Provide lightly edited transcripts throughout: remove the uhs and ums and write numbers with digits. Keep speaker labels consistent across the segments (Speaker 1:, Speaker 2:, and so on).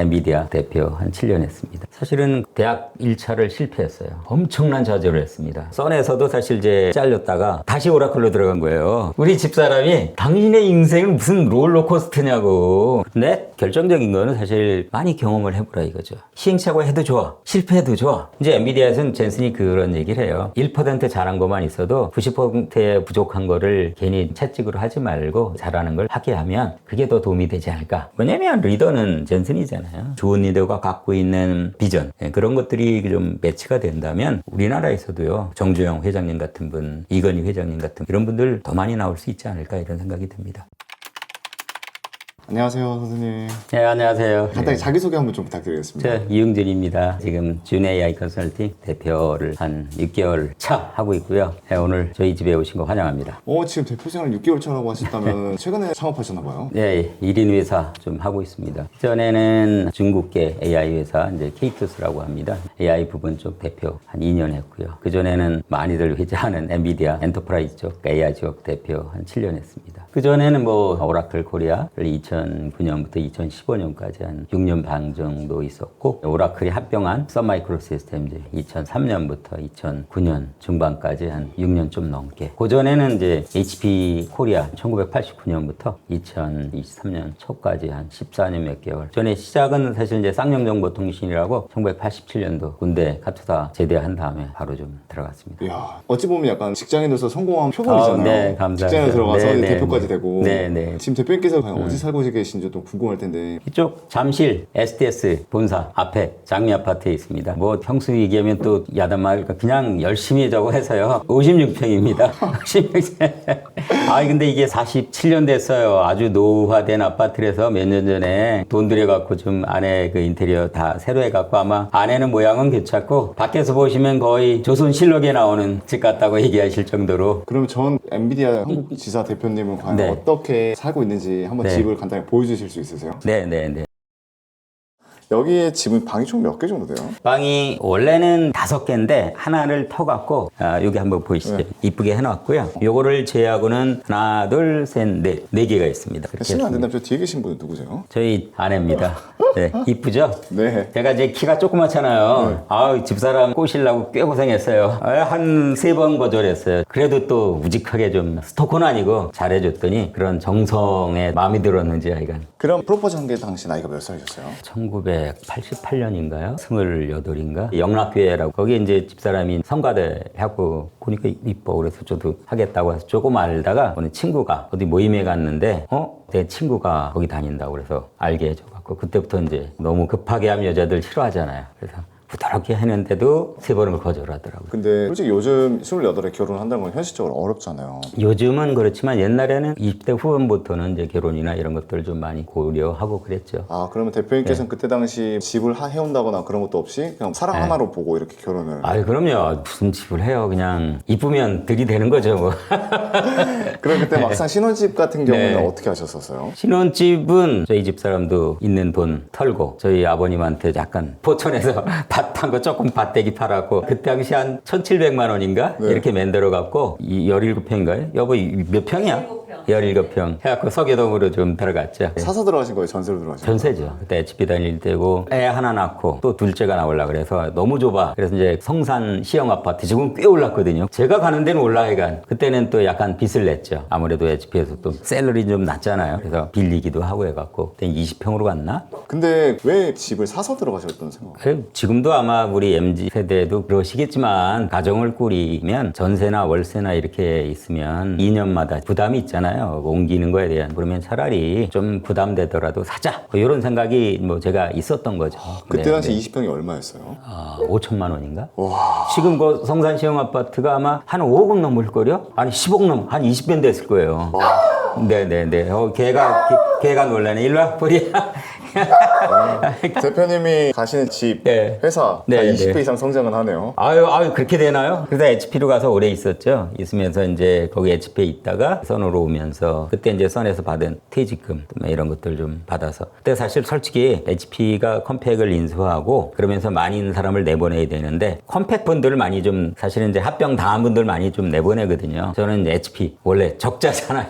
Speaker 1: 엔비디아 대표 한 7년 했습니다. 사실은 대학 1차를 실패했어요. 엄청난 좌절을 했습니다. 선에서도 사실 이제 잘렸다가 다시 오라클로 들어간 거예요. 우리 집사람이 당신의 인생은 무슨 롤러코스터냐고. 근데 결정적인 거는 사실 많이 경험을 해보라 이거죠. 시행착오 해도 좋아. 실패해도 좋아. 이제 엔비디아에서는 젠슨이 그런 얘기를 해요. 1% 잘한 것만 있어도 90%의 부족한 거를 괜히 채찍으로 하지 말고 잘하는 걸 하게 하면 그게 더 도움이 되지 않을까. 왜냐면 리더는 젠슨이잖아요. 좋은 리더가 갖고 있는 비전, 그런 것들이 좀 매치가 된다면 우리나라에서도요, 정주영 회장님 같은 분, 이건희 회장님 같은 이런 분들 더 많이 나올 수 있지 않을까 이런 생각이 듭니다.
Speaker 2: 안녕하세요, 선생님.
Speaker 1: 네, 안녕하세요.
Speaker 2: 간단히 자기소개 한번 좀 부탁드리겠습니다.
Speaker 1: 저 이응준입니다. 지금 준 AI 컨설팅 대표를 한 6개월 차 하고 있고요. 네, 오늘 저희 집에 오신 거 환영합니다.
Speaker 2: 지금 대표 생활 6개월 차라고 하셨다면 최근에 창업하셨나 봐요?
Speaker 1: 네, 1인 회사 좀 하고 있습니다. 전에는 중국계 AI 회사 이제 케이투스라고 합니다. AI 부분 쪽 대표 한 2년 했고요. 그 전에는 많이들 회자하는 엔비디아 엔터프라이즈 쪽 AI 쪽 대표 한 7년 했습니다. 그 전에는 오라클 코리아를 2009년부터 2015년까지 한 6년 반 정도 있었고, 오라클이 합병한 썬마이크로 시스템즈 2003년부터 2009년 중반까지 한 6년 좀 넘게. 그 전에는 이제 HP 코리아 1989년부터 2023년 초까지 한 14년 몇 개월. 전에 시작은 사실 이제 쌍용정보통신이라고 1987년도 군대 카투사 제대한 다음에 바로 좀 들어갔습니다.
Speaker 2: 이야, 어찌 보면 약간 직장인으로서 성공한 표본이잖아요.
Speaker 1: 네, 감사합니다.
Speaker 2: 직장에 들어가서
Speaker 1: 네, 네,
Speaker 2: 대표까지
Speaker 1: 네.
Speaker 2: 되고.
Speaker 1: 네, 네.
Speaker 2: 지금 대표님께서 과연 어디 살고 계신지 좀 궁금할 텐데.
Speaker 1: 이쪽 잠실 STS 본사 앞에 장미 아파트에 있습니다. 평소 얘기하면 또 야단말 그냥 열심히 저거 해서요. 56평입니다. 56평. 근데 이게 47년 됐어요. 아주 노후화된 아파트라서 몇 년 전에 돈 들여갖고 좀 안에 그 인테리어 다 새로 해갖고 아마 안에는 모양은 괜찮고 밖에서 보시면 거의 조선실록에 나오는 집 같다고 얘기하실 정도로.
Speaker 2: 그럼 전 엔비디아 한국 지사 대표님은 과연
Speaker 1: 네.
Speaker 2: 어떻게 살고 있는지 한번
Speaker 1: 네.
Speaker 2: 집을 간단히 보여주실 수 있으세요?
Speaker 1: 네네네.
Speaker 2: 여기에 집은 방이 총 몇 개 정도 돼요?
Speaker 1: 방이 원래는 5개인데 하나를 터갖고 여기 한번 보이시죠?
Speaker 2: 네.
Speaker 1: 이쁘게 해놨고요. 요거를 제하고는 하나, 둘, 셋, 넷. 4개가 있습니다. 그렇게
Speaker 2: 실례 안
Speaker 1: 했습니다.
Speaker 2: 된다면 저 뒤에 계신 분은 누구세요?
Speaker 1: 저희 아내입니다. 네, 이쁘죠?
Speaker 2: 네.
Speaker 1: 제가 이제 키가 조그맣잖아요. 집사람 꼬시려고 꽤 고생했어요. 한 3번 거절했어요. 그래도 또 우직하게 좀 스토커는 아니고 잘해줬더니 그런 정성에 마음이 들었는지 아이가.
Speaker 2: 그럼 프로포즈 한 게 당시 나이가 몇 살이셨어요?
Speaker 1: 1988년인가요? 28인가? 영락교회라고. 거기에 이제 집사람이 성가대 하고 보니까 이뻐. 그래서 저도 하겠다고 해서 조금 알다가 어느 친구가 어디 모임에 갔는데, 내 친구가 거기 다닌다고 그래서 알게 해줘갖고 그때부터 이제 너무 급하게 하면 여자들 싫어하잖아요. 그래서 부드럽게 했는데도 3번을 거절하더라고요.
Speaker 2: 근데 솔직히 요즘 28에 결혼한다는 건 현실적으로 어렵잖아요.
Speaker 1: 요즘은 그렇지만 옛날에는 20대 후반부터는 이제 결혼이나 이런 것들을 좀 많이 고려하고 그랬죠.
Speaker 2: 그러면 대표님께서는 그때 당시 집을 해온다거나 그런 것도 없이 그냥 사랑 하나로 보고 이렇게 결혼을.
Speaker 1: 그럼요. 무슨 집을 해요. 그냥 이쁘면 들이대는 거죠, 뭐.
Speaker 2: 그럼 그때 막상 신혼집 같은 경우는
Speaker 1: 네.
Speaker 2: 어떻게 하셨었어요?
Speaker 1: 신혼집은 저희 집사람도 있는 돈 털고 저희 아버님한테 약간 포천에서 밭 한 거 조금 밭대기 팔았고 그때 당시 한 1,700만 원인가?
Speaker 2: 네.
Speaker 1: 이렇게 만들어 갖고 17평인가요? 여보 몇 평이야? 17평 해갖고 서계동으로 좀 들어갔죠.
Speaker 2: 사서 들어가신 거예요? 전세로 들어가신 거예요?
Speaker 1: 전세죠. 그때 HP 다닐 때고 애 하나 낳고 또 둘째가 나오려고 그래서 너무 좁아. 그래서 이제 성산 시형 아파트 지금 꽤 올랐거든요. 제가 가는 데는 올라야간 그때는 또 약간 빚을 냈죠. 아무래도 HP에서 또 셀러리 좀 낮잖아요. 그래서 빌리기도 하고 해갖고 그때 20평으로 갔나?
Speaker 2: 근데 왜 집을 사서 들어가셨던 생각?
Speaker 1: 지금도 아마 우리 MZ 세대도 그러시겠지만 가정을 꾸리면 전세나 월세나 이렇게 있으면 2년마다 부담이 있잖아요. 옮기는 거에 대한. 그러면 차라리 좀 부담되더라도 사자. 이런 생각이 제가 있었던 거죠.
Speaker 2: 그때 당시 20평이 얼마였어요?
Speaker 1: 5천만 원인가?
Speaker 2: 와.
Speaker 1: 지금 그 성산 시형 아파트가 아마 한 5억 넘을걸요? 아니 10억 한 20배는 됐을 거예요. 네네네. 걔가 놀라네. 일로 와, 보리야.
Speaker 2: 대표님이 가시는 집,
Speaker 1: 네.
Speaker 2: 회사
Speaker 1: 네,
Speaker 2: 다
Speaker 1: 네.
Speaker 2: 20배 이상 성장은 하네요.
Speaker 1: 그렇게 되나요? 그래서 HP로 가서 오래 있었죠. 있으면서 이제 거기 HP에 있다가 선으로 오면서 그때 이제 선에서 받은 퇴직금 이런 것들 좀 받아서 그때 사실 솔직히 HP가 컴팩을 인수하고 그러면서 많은 사람을 내보내야 되는데 컴팩 분들을 많이 좀 사실은 이제 합병 당한 분들 많이 좀 내보내거든요. 저는 이제 HP 원래 적자잖아요.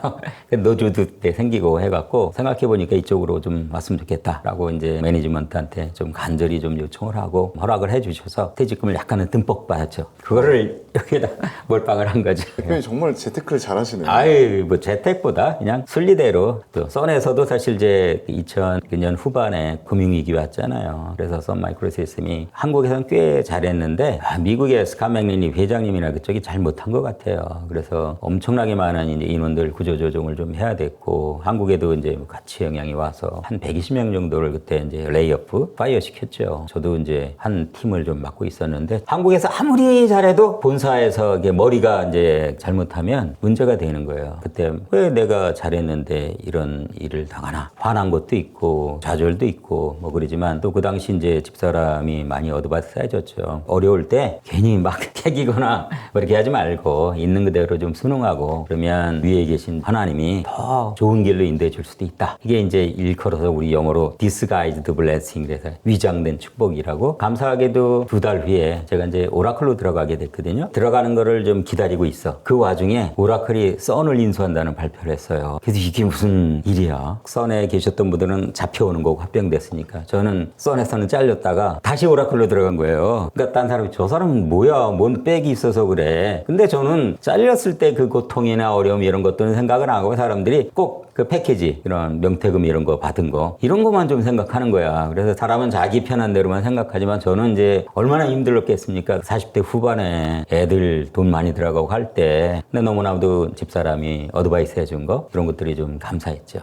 Speaker 1: 노조도 때 생기고 해갖고 생각해보니까 이쪽으로 좀 왔으면 좋겠다. 좋겠다라고 이제 매니지먼트한테 좀 간절히 좀 요청을 하고 허락을 해주셔서 퇴직금을 약간은 듬뿍 받았죠. 그거를 여기에다 몰빵을 한 거죠.
Speaker 2: 대표님 정말 재테크를 잘하시네요.
Speaker 1: 아유, 뭐 재택보다 그냥 순리대로. 또 썬에서도 사실 이제 2009년 후반에 금융위기 왔잖아요. 그래서 썬 마이크로시스템이 한국에서는 꽤 잘했는데 미국의 스캇 맥리니 회장님이나 그쪽이 잘 못한 것 같아요. 그래서 엄청나게 많은 이제 인원들 구조조정을 좀 해야 됐고 한국에도 이제 같이 영향이 와서 한 120명 정도를 그때 이제 레이오프, 파이어 시켰죠. 저도 이제 한 팀을 좀 맡고 있었는데 한국에서 아무리 잘해도 본사에서 이게 머리가 이제 잘못하면 문제가 되는 거예요. 그때 왜 내가 잘했는데 이런 일을 당하나 화난 것도 있고 좌절도 있고 뭐 그러지만 또 그 당시 이제 집사람이 많이 어드바이스해줬죠. 어려울 때 괜히 막 캐기거나 뭐 이렇게 하지 말고 있는 그대로 좀 순응하고 그러면 위에 계신 하나님이 더 좋은 길로 인도해 줄 수도 있다. 이게 이제 일컬어서 우리 영어로 disguised blessing, 그래서 위장된 축복이라고. 감사하게도 2달 후에 제가 이제 오라클로 들어가게 됐거든요. 들어가는 거를 좀 기다리고 있어. 그 와중에 오라클이 썬을 인수한다는 발표를 했어요. 그래서 이게 무슨 일이야? 썬에 계셨던 분들은 잡혀오는 거고 합병됐으니까. 저는 썬에서는 잘렸다가 다시 오라클로 들어간 거예요. 그러니까 딴 사람이 저 사람은 뭐야? 뭔 빽이 있어서 그래. 근데 저는 잘렸을 때 그 고통이나 어려움 이런 것들은 생각을 안 하고 사람들이 꼭 그 패키지, 이런 명태금 이런 거 받은 거 이런 것만 좀 생각하는 거야. 그래서 사람은 자기 편한 대로만 생각하지만 저는 이제 얼마나 힘들었겠습니까? 40대 후반에 애들 돈 많이 들어가고 할 때. 근데 너무나도 집사람이 어드바이스 해준 거 이런 것들이 좀 감사했죠.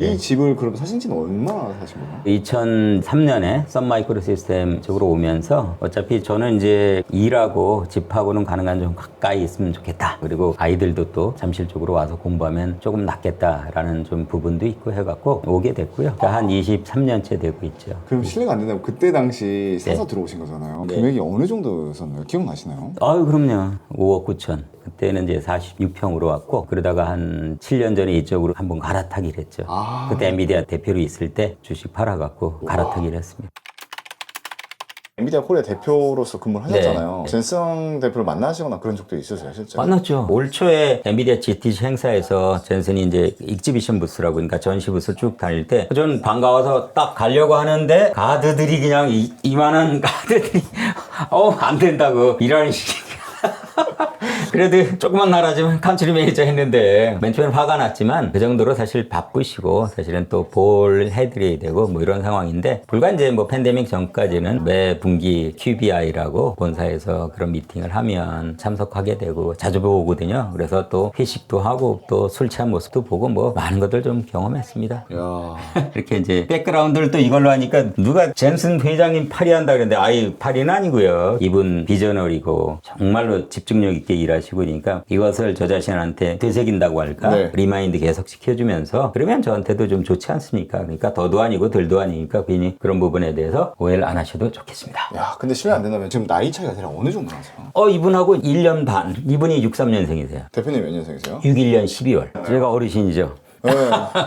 Speaker 2: 이 집을 그럼 사신 지는 얼마나 사신 거예요?
Speaker 1: 2003년에 썬마이크로 시스템 쪽으로 오면서 어차피 저는 이제 일하고 집하고는 가능한 좀 가까이 있으면 좋겠다. 그리고 아이들도 또 잠실 쪽으로 와서 공부하면 조금 낫겠다라는 좀 부분도 있고 해갖고 오게 됐고요. 그러니까 한 23년째 되고 있죠.
Speaker 2: 그럼 실례가 안 된다면 그때 당시 사서 들어오신 거잖아요.
Speaker 1: 네.
Speaker 2: 금액이 어느 정도였었나요? 기억나시나요?
Speaker 1: 아유, 그럼요. 5억 9천. 그때는 이제 46평으로 왔고 그러다가 한 7년 전에 이쪽으로 한번 갈아타기를 했죠. 그때 엔비디아 대표로 있을 때 주식 팔아갖고 갈아타기를 했습니다.
Speaker 2: 엔비디아 코리아 대표로서 근무를 하셨잖아요.
Speaker 1: 네.
Speaker 2: 젠슨 대표를 만나시거나 그런 적도 있으세요, 실제?
Speaker 1: 만났죠. 올 초에 엔비디아 GTC 행사에서 젠슨이 이제 익지비션 부스라고, 그러니까 전시 부스 쭉 다닐 때 전 반가워서 딱 가려고 하는데 가드들이 그냥 이만한 가드들이 안 된다고 이런 식의. 그래도 조그만 나라지만 컨트리 매니저 했는데 맨 처음엔 화가 났지만 그 정도로 사실 바쁘시고 사실은 또 볼 해드려야 되고 뭐 이런 상황인데 불과 이제 뭐 팬데믹 전까지는 매 분기 QBI라고 본사에서 그런 미팅을 하면 참석하게 되고 자주 보거든요. 그래서 또 회식도 하고 또 술 취한 모습도 보고 뭐 많은 것들 좀 경험했습니다.
Speaker 2: 야.
Speaker 1: 이렇게 이제 백그라운드를 또 이걸로 하니까 누가 젠슨 회장님 파리한다 그랬는데 아이 파리는 아니고요. 이분 비저널이고 정말로 집중력 있게 일하시고 그러니까 이것을 저 자신한테 되새긴다고 할까?
Speaker 2: 네.
Speaker 1: 리마인드 계속 시켜주면서 그러면 저한테도 좀 좋지 않습니까? 그러니까 더도 아니고 덜도 아니니까 괜히 그런 부분에 대해서 오해를 안 하셔도 좋겠습니다.
Speaker 2: 야, 근데 실례 안 된다면 지금 나이 차이가 대략 어느 정도 나세요?
Speaker 1: 이분하고 1년 반. 이분이 63년생이세요.
Speaker 2: 대표님 몇 년생이세요?
Speaker 1: 61년 12월. 제가 어르신이죠.
Speaker 2: 네.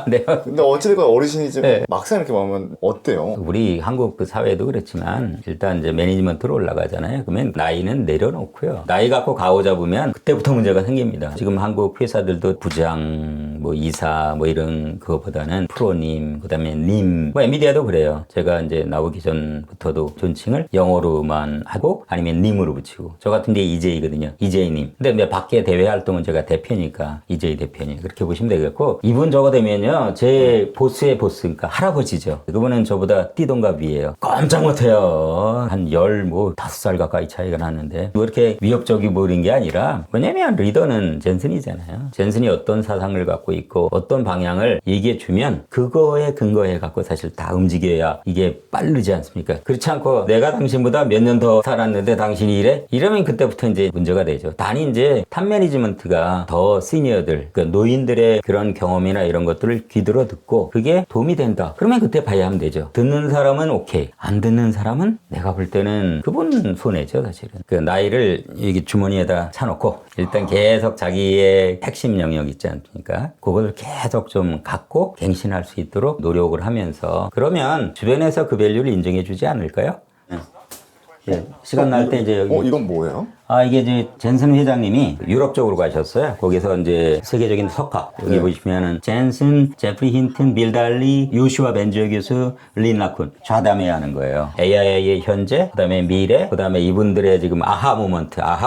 Speaker 1: 네.
Speaker 2: 근데 어찌됐건 어르신이지만
Speaker 1: 네.
Speaker 2: 막상 이렇게 보면 어때요?
Speaker 1: 우리 한국 그 사회도 그렇지만 일단 이제 매니지먼트로 올라가잖아요. 그러면 나이는 내려놓고요. 나이 갖고 가오 잡으면 그때부터 문제가 생깁니다. 지금 한국 회사들도 부장, 뭐 이사, 뭐 이런 그거보다는 프로님, 그다음에 님, 뭐 엔비디아도 그래요. 제가 이제 나오기 전부터도 존칭을 영어로만 하고 아니면 님으로 붙이고 저 같은 게 EJ거든요. EJ님. 근데 밖에 대외 활동은 제가 대표니까 EJ 대표님 그렇게 보시면 되겠고 이분 저거 되면요 제 보스의 보스, 그러니까 할아버지죠. 그분은 저보다 띠동갑이에요. 깜짝 못해요. 한 15살 가까이 차이가 나는데 뭐 이렇게 위협적이 보이는 게 아니라 왜냐면 리더는 젠슨이잖아요. 젠슨이 어떤 사상을 갖고 있고 어떤 방향을 얘기해 주면 그거에 근거해 갖고 사실 다 움직여야 이게 빠르지 않습니까? 그렇지 않고 내가 당신보다 몇 년 더 살았는데 당신이 이래? 이러면 그때부터 이제 문제가 되죠. 단히 이제 탑 매니지먼트가 더 시니어들, 그러니까 노인들의 그런 경험이나 이런 것들을 귀들어 듣고 그게 도움이 된다. 그러면 그때 봐야 하면 되죠. 듣는 사람은 오케이. 안 듣는 사람은 내가 볼 때는 그분 손해죠, 사실은. 그 나이를 여기 주머니에다 차놓고 일단 계속 자기의 핵심 영역 있지 않습니까? 그걸 계속 좀 갖고 갱신할 수 있도록 노력을 하면서 그러면 주변에서 그 밸류를 인정해 주지 않을까요? 예. 시간 날 때 이제 여기
Speaker 2: 이건 뭐예요?
Speaker 1: 이게 이제 젠슨 회장님이 유럽 쪽으로 가셨어요. 거기서 이제 세계적인 석학 여기
Speaker 2: 네.
Speaker 1: 보시면은 젠슨, 제프리 힌튼, 빌 달리, 요슈아 벤저 교수, 린 라쿤 좌담회하는 거예요. AI의 현재, 그다음에 미래, 그다음에 이분들의 지금 아하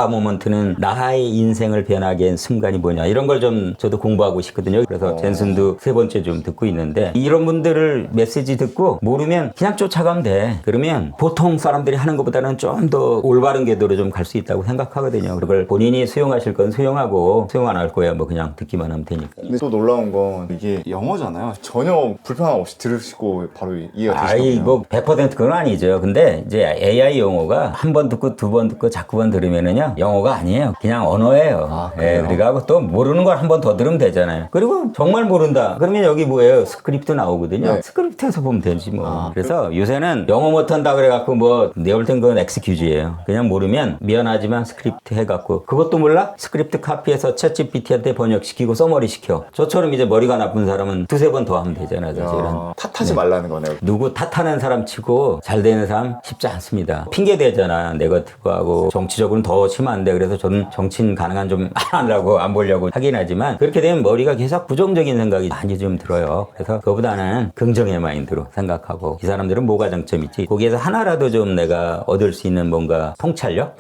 Speaker 1: 모먼트는 나의 인생을 변하게 한 순간이 뭐냐 이런 걸 좀 저도 공부하고 싶거든요. 그래서 젠슨도 3번째 좀 듣고 있는데 이런 분들을 메시지 듣고 모르면 그냥 쫓아가면 돼. 그러면 보통 사람들이 하는 것보다는 좀 더 올바른 궤도로 좀 갈 수 있다고 생각하거든요. 그걸 본인이 수용하실 건 수용하고 수용 안 할 거야 뭐 그냥 듣기만 하면 되니까.
Speaker 2: 근데 또 놀라운 건 이게 영어잖아요. 전혀 불편함 없이 들으시고 바로 이해가 되시거든요.
Speaker 1: 뭐 100% 그건 아니죠. 근데 이제 AI 용어가 한 번 듣고 두 번 듣고 자꾸 번 들으면은요 영어가 아니에요. 그냥 언어예요.
Speaker 2: 그래요?
Speaker 1: 그리고 또 모르는 걸 한 번 더 들으면 되잖아요. 그리고 정말 모른다. 그러면 여기 뭐예요? 스크립트 나오거든요.
Speaker 2: 네.
Speaker 1: 스크립트에서 보면 되지 뭐. 그래서 요새는 영어 못한다 그래갖고 뭐 내가 볼 땐 그건 엑스큐즈예요. 그냥 모르면 미안하지만 스크립트 해갖고 그것도 몰라? 스크립트 카피해서 챗GPT한테 번역시키고 써머리 시켜. 저처럼 이제 머리가 나쁜 사람은 두세 번 더 하면 되잖아요. 사실은.
Speaker 2: 탓하지 말라는 거네요.
Speaker 1: 누구 탓하는 사람 치고 잘 되는 사람 쉽지 않습니다. 핑계 대잖아. 네거티브하고 정치적으로는 더 심한데 그래서 저는 정치인 가능한 좀 안 하려고 안 보려고 하긴 하지만 그렇게 되면 머리가 계속 부정적인 생각이 많이 좀 들어요. 그래서 그거보다는 긍정의 마인드로 생각하고 이 사람들은 뭐가 장점이지 거기에서 하나라도 좀 내가 얻을 수 있는 뭔가 통찰력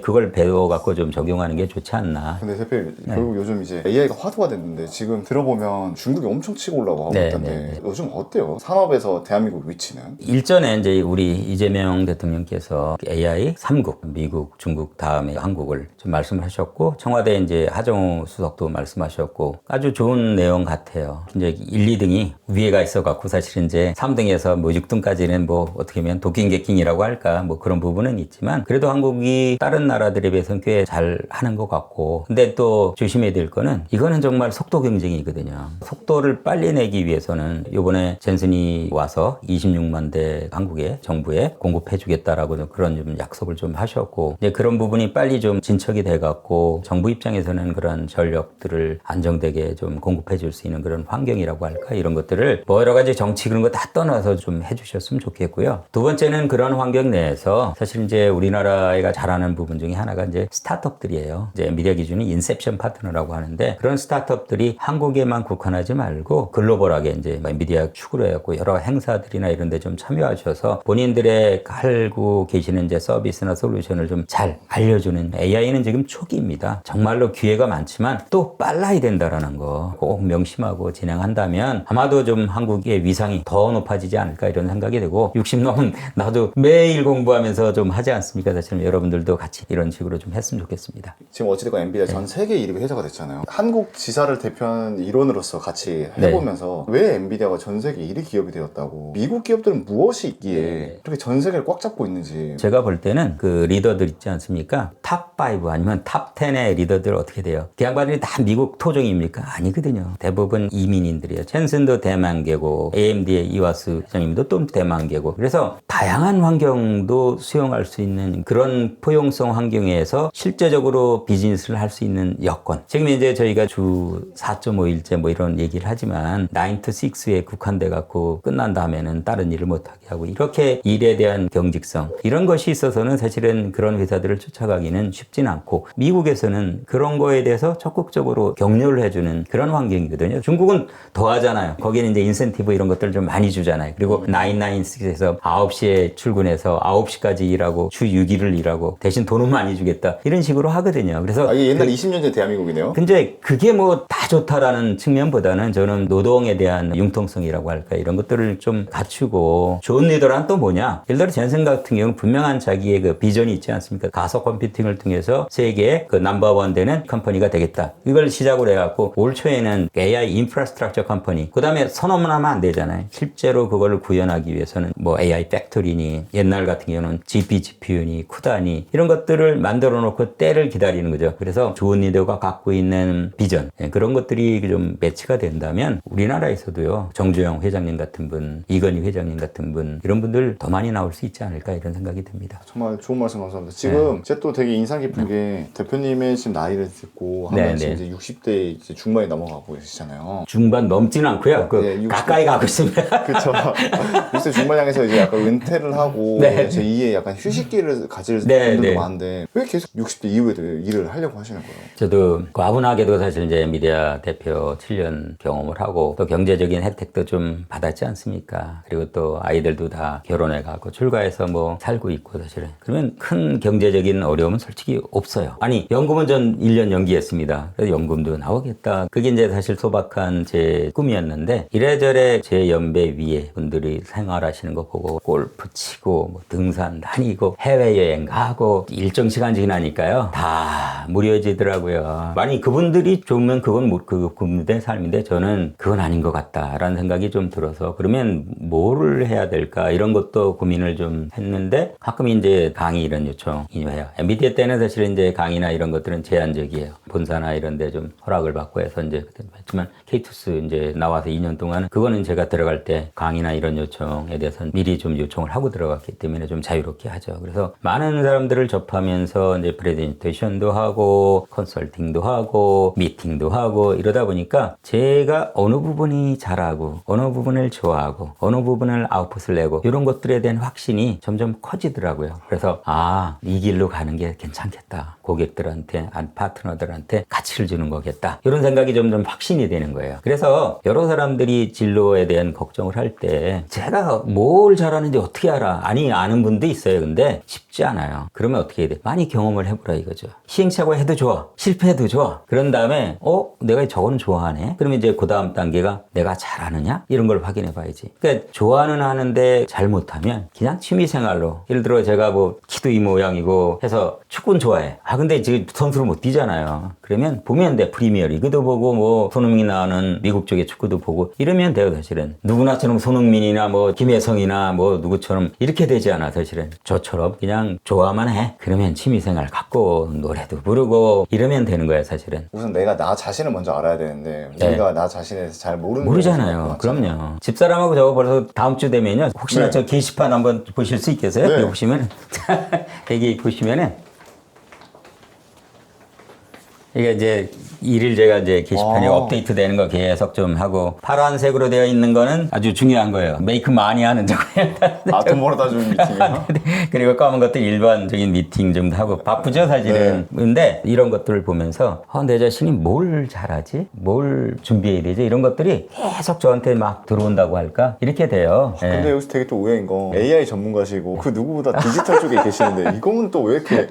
Speaker 1: 그걸 배워갖고 좀 적용하는 게 좋지 않나.
Speaker 2: 근데 대표님 결국 요즘 이제 AI가 화두가 됐는데 지금 들어보면 중국이 엄청 치고 올라가고 하고 있던데 요즘 어때요? 산업에서 대한민국 위치는?
Speaker 1: 일전에 이제 우리 이재명 대통령께서 AI 3국 미국, 중국 다음에 한국을 좀 말씀을 하셨고 청와대 이제 하정우 수석도 말씀하셨고 아주 좋은 내용 같아요. 이제 1, 2등이 위에가 있어갖고 사실 이제 3등에서 뭐 6등까지는 뭐 어떻게 보면 도킹개킹이라고 할까 뭐 그런 부분은 있지만 그래도 한국이 다른 나라들에 비해서는 꽤 잘 하는 것 같고 근데 또 조심해야 될 거는 이거는 정말 속도 경쟁이거든요. 속도를 빨리 내기 위해서는 요번에 젠슨이 와서 26만 대 한국에 정부에 공급해 주겠다라고 그런 좀 약속을 좀 하셨고 이제 그런 부분이 빨리 좀 진척이 돼 갖고 정부 입장에서는 그런 전력들을 안정되게 좀 공급해 줄 수 있는 그런 환경이라고 할까 이런 것들을 뭐 여러 가지 정치 그런 거 다 떠나서 좀 해주셨으면 좋겠고요. 두 번째는 그런 환경 내에서 사실 이제 우리나라가 잘하는 부분 중에 하나가 이제 스타트업들이에요. 이제 엔비디아 기준이 인셉션 파트너라고 하는데 그런 스타트업들이 한국에만 국한하지 말고 글로벌하게 이제 엔비디아 축으로 해갖고 여러 행사들이나 이런 데 좀 참여하셔서 본인들의 알고 계시는 이제 서비스나 솔루션을 좀 잘 알려주는 AI는 지금 초기입니다. 정말로 기회가 많지만 또 빨라야 된다라는 거 꼭 명심하고 진행한다면 아마도 좀 한국의 위상이 더 높아지지 않을까 이런 생각이 되고 60 넘은 나도 매일 공부하면서 좀 하지 않습니까? 사실 여러분들도 같이 이런 식으로 좀 했으면 좋겠습니다.
Speaker 2: 지금 어찌됐건 엔비디아 전 세계 1위 회사가 됐잖아요. 한국 지사를 대표하는 일원으로서 같이 해보면서 왜 엔비디아가 전 세계 1위 기업이 되었다고 미국 기업들은 무엇이 있기에 이렇게 전 세계를 꽉 잡고 있는지
Speaker 1: 제가 볼 때는 그 리더들 있지 않습니까? 탑5 아니면 탑10의 리더들 어떻게 돼요? 그 양반들이 다 미국 토종입니까? 아니거든요. 대부분 이민인들이에요. 젠슨도 대만계고 AMD의 이와수 회장님도 또 대만계고 그래서 다양한 환경도 수용할 수 있는 그런 포용성 환경에서 실제적으로 비즈니스를 할 수 있는 여건. 지금 이제 저희가 주 4.5일제 뭐 이런 얘기를 하지만 9 to 6에 국한돼 갖고 끝난 다음에는 다른 일을 못하게 하고 이렇게 일에 대한 경직성 이런 것이 있어서는 사실은 그런 회사들을 쫓아가기는 쉽진 않고 미국에서는 그런 거에 대해서 적극적으로 격려를 해주는 그런 환경이거든요. 중국은 더 하잖아요. 거기는 이제 인센티브 이런 것들을 좀 많이 주잖아요. 그리고 996에서 9시에 출근해서 9시까지 일하고 주 6일을 일하고 대신 돈은 많이 주겠다. 이런 식으로 하거든요. 그래서
Speaker 2: 이게 옛날 20년 전 대한민국이네요.
Speaker 1: 근데 그게 뭐 다 좋다라는 측면보다는 저는 노동에 대한 융통성이라고 할까 이런 것들을 좀 갖추고 좋은 리더란 또 뭐냐? 예를 들어 젠슨 같은 경우는 분명한 자기의 그 비전이 있지 않습니까? 가속 컴퓨팅을 통해서 세계의 그 넘버원 되는 컴퍼니가 되겠다. 이걸 시작으로 해갖고 올 초에는 AI 인프라스트럭처 컴퍼니 그 다음에 선언만 하면 안 되잖아요. 실제로 그걸 구현하기 위해서는 뭐 AI 팩토리니 옛날 같은 경우는 GPU니 쿠다니 이런 것들을 만들어 놓고 때를 기다리는 거죠. 그래서 좋은 리더가 갖고 있는 비전 그런 것들이 좀 매치가 된다면 우리나라에서도요, 정주영 회장님 같은 분, 이건희 회장님 같은 분, 이런 분들 더 많이 나올 수 있지 않을까 이런 생각이 듭니다.
Speaker 2: 정말 좋은 말씀 감사합니다. 지금 제가 또 되게 인상 깊은 게 대표님의 지금 나이를 듣고 하면 지금 이제 60대 이제 중반에 넘어가고 계시잖아요.
Speaker 1: 중반 넘지는 않고요.
Speaker 2: 네, 60대.
Speaker 1: 가까이 가고 있습니다.
Speaker 2: 그렇죠. 60대 중반 향해서 이제 약간 은퇴를 하고 제 2의 약간 휴식기를 가질 분들도 많은데 왜 계속 60대 이후에도 일을 하려고 하시는 거예요?
Speaker 1: 저도 과분하게도 사실 이제 엔비디아 대표 7년 경험을 하고 또 경제적인 혜택도 좀 받았지 않습니까? 그리고 또 아이들도 다 결혼해 가고 출가해서 뭐 살고 있고 사실은. 그러면 큰 경제적인 어려움은 솔직히 없어요. 아니, 연금은 전 1년 연기했습니다. 그래서 연금도 나오겠다. 그게 이제 사실 소박한 제 꿈이었는데 이래저래 제 연배 위에 분들이 생활하시는 거 보고 골프 치고 뭐 등산 다니고 해외여행 가고 일정 시간 지나니까요. 다 무료해지더라고요. 아니, 그분들이 좋으면 그건 그분들의 삶인데 저는 그건 아닌 것 같다라는 생각이 좀 들어서 그러면 뭐를 해야 될까 이런 것도 고민을 좀 했는데 가끔 이제 강의 이런 요청이 와요. 엔비디아 때는 사실 이제 강의나 이런 것들은 제한적이에요. 본사나 이런 데 좀 허락을 받고 해서 이제 그때 했지만 K2스 이제 나와서 2년 동안 그거는 제가 들어갈 때 강의나 이런 요청에 대해서는 미리 좀 요청을 하고 들어갔기 때문에 좀 자유롭게 하죠. 그래서 많은 사람들을 접하면서 이제 프레젠테이션도 하고 컨설팅도 하고 미팅도 하고 이러다 보니까 제가 어느 부분이 잘하고 어느 부분을 좋아하고 어느 부분을 아웃풋을 내고 이런 것들에 대한 확신이 점점 커지더라고요. 그래서 이 길로 가는 게 괜찮겠다. 고객들한테, 파트너들한테 가치를 주는 거겠다. 이런 생각이 점점 확신이 되는 거예요. 그래서 여러 사람들이 진로에 대한 걱정을 할 때 제가 뭘 잘하는지 어떻게 알아? 아니, 아는 분도 있어요. 근데 쉽지 않아요. 그러면 어떻게 해야 돼? 많이 경험을 해보라 이거죠. 시행착오 해도 좋아. 실패해도 좋아. 그런 다음에 내가 저거는 좋아하네. 그러면 이제 그 다음 단계가 내가 잘하느냐? 이런 걸 확인해 봐야지. 그러니까 좋아는 하는데 잘못하면 그냥 취미생활로 예를 들어 제가 뭐 키도 이 모양이고 해서 축구는 좋아해. 근데 지금 선수를 못 뛰잖아요. 그러면 보면 돼. 프리미어 리그도 보고 뭐 손흥민이 나오는 미국 쪽의 축구도 보고 이러면 돼요. 사실은 누구나처럼 손흥민이나 뭐 김혜성이나 뭐 누구처럼 이렇게 되지 않아. 사실은 저처럼 그냥 좋아만 해. 그러면 취미생활 갖고 노래도 부르고 이러면 되는 거예요. 사실은.
Speaker 2: 우선 내가 나 자신을 먼저 알아야 되는데 우리가 나 자신에 대해서 잘
Speaker 1: 모르잖아요. 그럼요. 집사람하고 저거 벌써 다음 주 되면요. 혹시나 저 게시판 한번 보실 수 있겠어요? 여기 보시면 여기 보시면은 이게 이제 일일 제가 이제 게시판에 업데이트 되는 거 계속 좀 하고 파란색으로 되어 있는 거는 아주 중요한 거예요. 메이크 많이 하는 저거예요.
Speaker 2: 돈 벌어다 주는 미팅이요?
Speaker 1: 그리고 까만 것도 일반적인 미팅 좀 하고 바쁘죠 사실은. 근데 이런 것들을 보면서 내 자신이 뭘 잘하지? 뭘 준비해야 되지? 이런 것들이 계속 저한테 막 들어온다고 할까? 이렇게 돼요.
Speaker 2: 근데 여기서 되게 또 오해인 거 AI 전문가시고 그 누구보다 디지털 쪽에 계시는데 이거는 또 왜 이렇게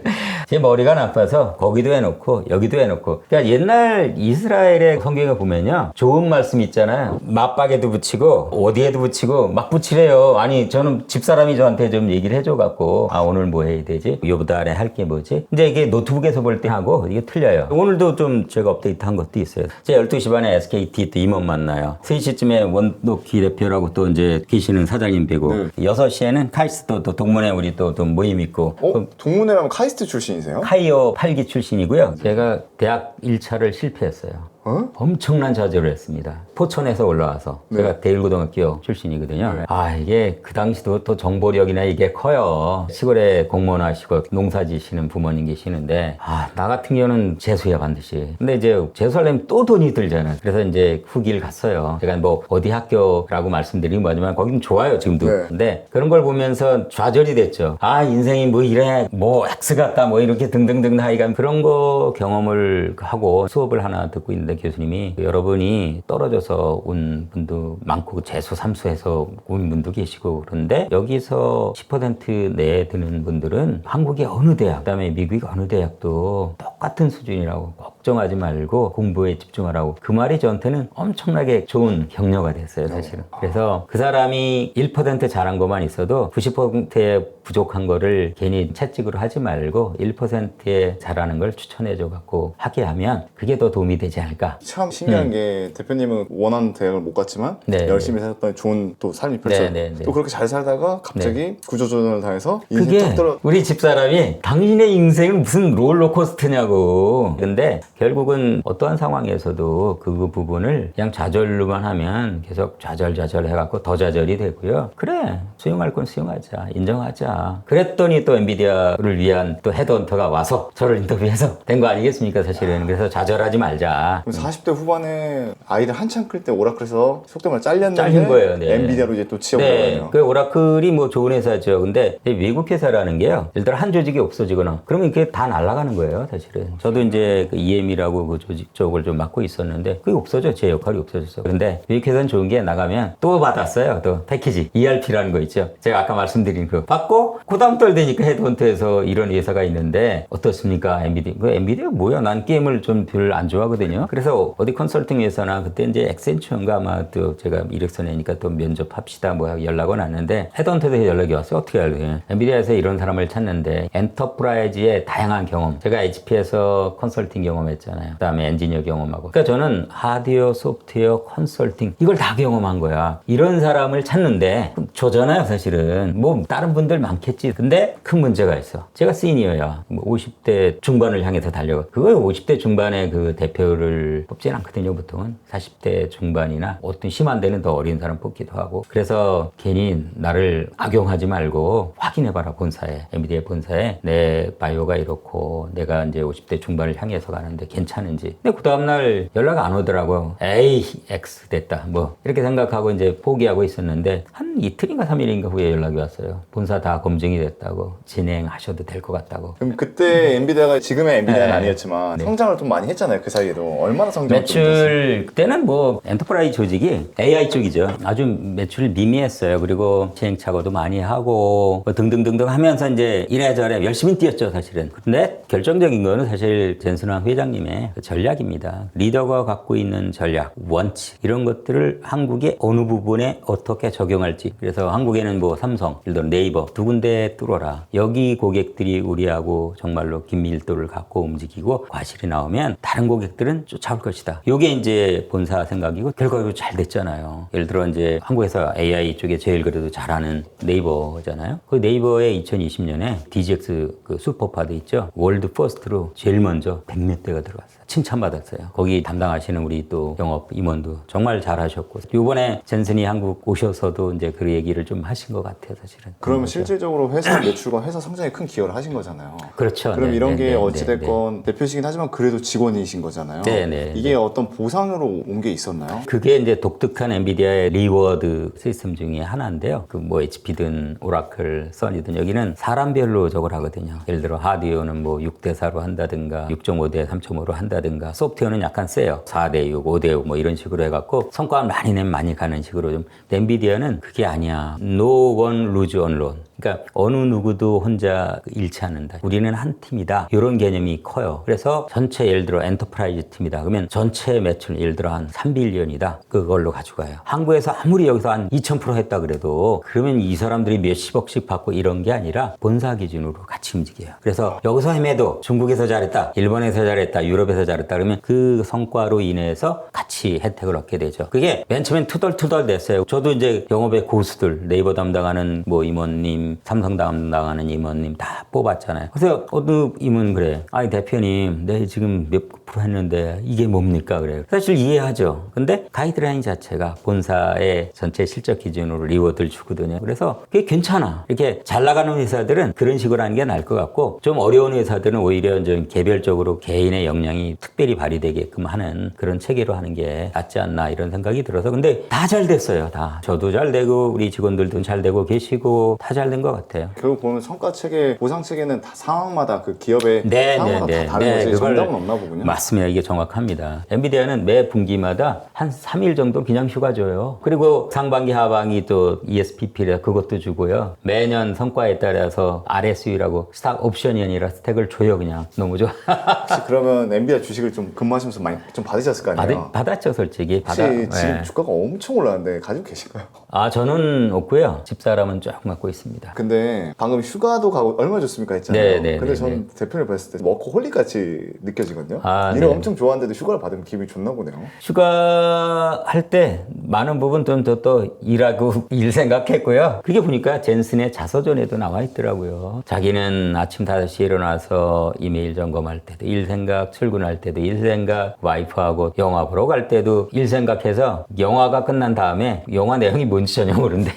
Speaker 1: 제 머리가 나빠서 거기도 해놓고 여기도 해놓고 그러니까 옛날 이스라엘의 성경에 보면요 좋은 말씀 있잖아요. 맞박에도 붙이고 어디에도 붙이고 막 붙이래요. 아니 저는 집사람이 저한테 좀 얘기를 해줘갖고 오늘 뭐 해야 되지? 요보다에 할 게 뭐지? 근데 이게 노트북에서 볼 때 하고 이게 틀려요. 오늘도 좀 제가 업데이트한 것도 있어요. 제가 12시 반에 SKT 또 임원 만나요. 3시쯤에 원노키 대표라고 또 이제 계시는 사장님 뵈고 6시에는 카이스트 또 동문회 우리 또 모임 있고
Speaker 2: 동문회라면 카이스트 출신이세요?
Speaker 1: 카이오 8기 출신이고요. 제가 대학 1차를 실패했어요. 엄청난 좌절을 했습니다. 포천에서 올라와서 제가 대일고등학교 출신이거든요. 이게 그 당시도 또 정보력이나 이게 커요. 시골에 공무원 하시고 농사 지시는 부모님 계시는데 나 같은 경우는 재수야 반드시. 근데 이제 재수하려면 또 돈이 들잖아요. 그래서 이제 후기를 갔어요. 제가 뭐 어디 학교라고 말씀드리긴 뭐하지만 거긴 좋아요 지금도. 근데 그런 걸 보면서 좌절이 됐죠. 인생이 뭐 이래 뭐 X 같다 뭐 이렇게 등등등 하여간 그런 거 경험을 하고 수업을 하나 듣고 있는데 교수님이 여러분이 떨어져서 온 분도 많고 재수 삼수해서 온 분도 계시고 그런데 여기서 10% 내에 드는 분들은 한국의 어느 대학 그다음에 미국의 어느 대학도 똑같은 수준이라고 걱정하지 말고 공부에 집중하라고 그 말이 저한테는 엄청나게 좋은 격려가 됐어요 사실은. 그래서 그 사람이 1% 잘한 것만 있어도 90%의 부족한 거를 괜히 채찍으로 하지 말고 1%에 잘하는 걸 추천해줘 갖고 하게 하면 그게 더 도움이 되지 않을까.
Speaker 2: 참 신기한 게 대표님은 원하는 대학을 못 갔지만
Speaker 1: 네,
Speaker 2: 열심히 살았더니 좋은 또 삶이 펼쳐요.
Speaker 1: 네, 네, 네.
Speaker 2: 또 그렇게 잘 살다가 갑자기 구조조정을 당해서 인생
Speaker 1: 그게
Speaker 2: 딱 들어.
Speaker 1: 우리 집사람이 당신의 인생은 무슨 롤러코스터냐고. 근데 결국은 어떠한 상황에서도 그 부분을 그냥 좌절로만 하면 계속 좌절 해갖고 더 좌절이 되고요. 그래, 수용할 건 수용하자, 인정하자. 그랬더니 또 엔비디아를 위한 또 헤드헌터가 와서 저를 인터뷰해서 된 거 아니겠습니까, 사실은. 그래서 좌절하지 말자.
Speaker 2: 그럼 40대 후반에 아이들 한창 클 때 오라클에서 속된 말 잘렸는데
Speaker 1: 잘린 거예요, 네.
Speaker 2: 엔비디아로 이제 또 취업을
Speaker 1: 네,
Speaker 2: 하네요.
Speaker 1: 그 오라클이 뭐 좋은 회사죠. 근데 외국 회사라는 게요. 예를 들어 한 조직이 없어지거나 그러면 그게 다 날아가는 거예요, 사실은. 저도 이제 그 EM이라고 그 조직 쪽을 좀 맡고 있었는데 그게 없어져. 제 역할이 없어졌어. 그런데 외국 회사는 좋은 게 나가면 또 받았어요. 또 패키지 ERP라는 거 있죠. 제가 아까 말씀드린 그 받고 그다음 달 되니까 헤드헌터에서 이런 회사가 있는데 어떻습니까, 엔비디아? 그 엔비디아 뭐야? 난 게임을 좀 별로 안 좋아하거든요. 그래서 어디 컨설팅 회사나 그때 이제 엑센처인가 아마 또 제가 이력서 내니까 또 면접합시다 뭐 연락은 왔는데 헤드헌터에서 연락이 왔어요. 어떻게 알아요? 엔비디아에서 이런 사람을 찾는데 엔터프라이즈의 다양한 경험. 제가 HP에서 컨설팅 경험했잖아요. 그다음에 엔지니어 경험하고. 그러니까 저는 하드웨어, 소프트웨어, 컨설팅 이걸 다 경험한 거야. 이런 사람을 찾는데 저잖아요, 사실은. 뭐 다른 분들 많겠지. 근데 큰 문제가 있어. 제가 시니어야. 뭐 50대 중반을 향해서 달려가. 그거 50대 중반에 그 대표를 뽑지는 않거든요, 보통은. 40대 중반이나 어떤 심한 데는 더 어린 사람 뽑기도 하고. 그래서 괜히 나를 악용하지 말고 확인해봐라, 본사에. 엔비디아 본사에 내 바이오가 이렇고 내가 이제 50대 중반을 향해서 가는데 괜찮은지. 근데 그 다음날 연락 안 오더라고요. 에이, X 됐다. 뭐 이렇게 생각하고 이제 포기하고 있었는데 한 이틀인가 3일인가 후에 연락이 왔어요. 본사 다 검증이 됐다고. 진행하셔도 될 것 같다고.
Speaker 2: 그럼 그때 엔비디아가 지금의 엔비디아는
Speaker 1: 네.
Speaker 2: 아니었지만
Speaker 1: 네.
Speaker 2: 성장을 좀 많이 했잖아요. 그 사이에도. 얼마나 성장을 좀 했어요?
Speaker 1: 매출 그때는 뭐 엔터프라이즈 조직이 AI 쪽이죠. 아주 매출이 미미했어요. 그리고 시행착오도 많이 하고 뭐 등등등등 하면서 이제 이래저래 열심히 뛰었죠, 사실은. 근데 결정적인 거는 사실 젠슨왕 회장님의 그 전략입니다. 리더가 갖고 있는 전략, 원칙 이런 것들을 한국의 어느 부분에 어떻게 적용할지. 그래서 한국에는 뭐 삼성, 예를 들어 네이버 두 군데 뚫어라. 여기 고객들이 우리하고 정말로 긴밀도를 갖고 움직이고 과실이 나오면 다른 고객들은 쫓아올 것이다. 이게 이제 본사 생각이고 결과도 잘 됐잖아요. 예를 들어 이제 한국에서 AI 쪽에 제일 그래도 잘하는 네이버잖아요. 그 네이버에 2020년에 DGX 그 슈퍼파드 있죠. 월드 퍼스트로 제일 먼저 100몇 대가 들어갔어요. 칭찬받았어요. 거기 담당하시는 우리 또 영업 임원도 정말 잘하셨고 이번에 젠슨이 한국 오셔서도 이제 그 얘기를 좀 하신 것 같아요, 사실은.
Speaker 2: 그러면 실질적으로 회사 매출과 회사 성장에 큰 기여를 하신 거잖아요.
Speaker 1: 그렇죠.
Speaker 2: 그럼
Speaker 1: 네,
Speaker 2: 이런
Speaker 1: 네,
Speaker 2: 게
Speaker 1: 네,
Speaker 2: 어찌됐건 대표시긴 하지만 그래도 직원이신 거잖아요.
Speaker 1: 네, 네,
Speaker 2: 이게 어떤 보상으로 온 게 있었나요?
Speaker 1: 그게 이제 독특한 엔비디아의 리워드 시스템 중에 하나인데요. 그 뭐 HP든 오라클, 써니든 여기는 사람별로 저걸 하거든요. 예를 들어 하드웨어는 뭐 6대 4로 한다든가 6.5대 3.5로 한다든가 소프트웨어는 약간 세요. 4대 6, 5대 5 뭐 이런 식으로 해갖고 성과 많이 내면 많이 가는 식으로 좀. 엔비디아는 그게 아니야. No one lose on alone. 그러니까 어느 누구도 혼자 잃지 않는다. 우리는 한 팀이다. 이런 개념이 커요. 그래서 전체 예를 들어 엔터프라이즈 팀이다. 그러면 전체 매출 예를 들어 한 3빌리언이다. 그걸로 가져가요. 한국에서 아무리 여기서 한 2000% 했다 그래도 그러면 이 사람들이 몇십억씩 받고 이런 게 아니라 본사 기준으로 같이 움직여요. 그래서 여기서 헤매도 중국에서 잘했다. 일본에서 잘했다. 유럽에서 잘했다. 그러면 그 성과로 인해서 같이 혜택을 얻게 되죠. 그게 맨 처음엔 투덜투덜 됐어요. 저도 이제 영업의 고수들 네이버 담당하는 뭐 임원님 삼성 담당하는 임원님 다 뽑았잖아요. 그래서 어느 임원 그래. 아니 대표님, 내 지금 몇 프로 했는데 이게 뭡니까? 그래요. 사실 이해하죠. 근데 가이드라인 자체가 본사의 전체 실적 기준으로 리워드를 주거든요. 그래서 그게 괜찮아. 이렇게 잘 나가는 회사들은 그런 식으로 하는 게 나을 것 같고 좀 어려운 회사들은 오히려 좀 개별적으로 개인의 역량이 특별히 발휘되게끔 하는 그런 체계로 하는 게 낫지 않나 이런 생각이 들어서 근데 다 잘 됐어요. 다. 저도 잘 되고 우리 직원들도 잘 되고 계시고 다 잘 된 것 같아요.
Speaker 2: 결국 보면 성과 체계, 보상 체계는 다 상황마다 그 기업의 상황마다 다 다른 거지
Speaker 1: 그걸
Speaker 2: 정답은 없나 보군요.
Speaker 1: 맞습니다. 이게 정확합니다. 엔비디아는 매 분기마다 한 3일 정도 그냥 휴가 줘요. 그리고 상반기, 하반기 또 ESPP라 그것도 주고요. 매년 성과에 따라서 RSU라고 스탁 옵션이 아니라 스택을 줘요. 그냥 너무 좋아.
Speaker 2: 혹시 그러면 엔비디아 주식을 좀 근무하시면서 많이 좀 받으셨을 거 아니에요?
Speaker 1: 받았죠, 솔직히.
Speaker 2: 혹시 지금 주가가 엄청 올랐는데 가지고 계신가요?
Speaker 1: 아, 저는 없고요. 집사람은 쫙 맡고 있습니다. 있습니다.
Speaker 2: 근데 방금 휴가도 가고 얼마 좋습니까 했잖아요.
Speaker 1: 네, 네,
Speaker 2: 근데
Speaker 1: 네,
Speaker 2: 전 대표를 봤을 때 워커홀릭 같이 느껴지거든요.
Speaker 1: 아,
Speaker 2: 일을
Speaker 1: 네.
Speaker 2: 엄청 좋아하는데도 휴가를 받으면 기분이 좋나 보네요.
Speaker 1: 휴가 할 때 많은 부분 또 일하고 일 생각했고요. 그게 보니까 젠슨의 자서전에도 나와 있더라고요. 자기는 아침 5시에 일어나서 이메일 점검할 때도 일 생각, 출근할 때도 일 생각, 와이프하고 영화 보러 갈 때도 일 생각해서 영화가 끝난 다음에 영화 내용이 뭔지 전혀 모르는데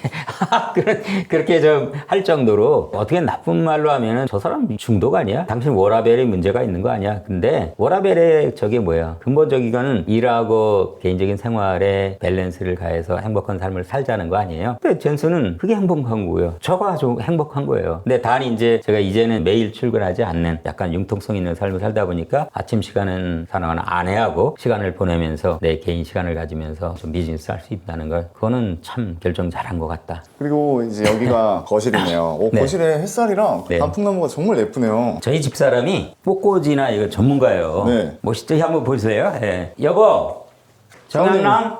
Speaker 1: 그렇게 좀 할 정도로 어떻게 나쁜 말로 하면은 저 사람 중독 아니야? 당신 워라벨에 문제가 있는 거 아니야? 근데 워라벨의 저게 뭐야? 근본적이거는 일하고 개인적인 생활에 밸런스를 가해서 행복한 삶을 살자는 거 아니에요? 근데 젠슨은 그게 행복한 거예요. 저가 좀 행복한 거예요. 근데 단 이제 제가 이제는 매일 출근하지 않는 약간 융통성 있는 삶을 살다 보니까 아침 시간은 사랑하는 아내하고 시간을 보내면서 내 개인 시간을 가지면서 좀 비즈니스 할 수 있다는 걸 그거는 참 결정 잘한 것 같다.
Speaker 2: 그리고 이제 여기가 거실이네요.
Speaker 1: 네.
Speaker 2: 거실에 햇살이랑
Speaker 1: 네.
Speaker 2: 단풍나무가 정말 예쁘네요.
Speaker 1: 저희 집사람이 꽃꽂이나 이거 전문가예요.
Speaker 2: 네.
Speaker 1: 멋있죠? 한번 보세요. 예. 여보, 정양남?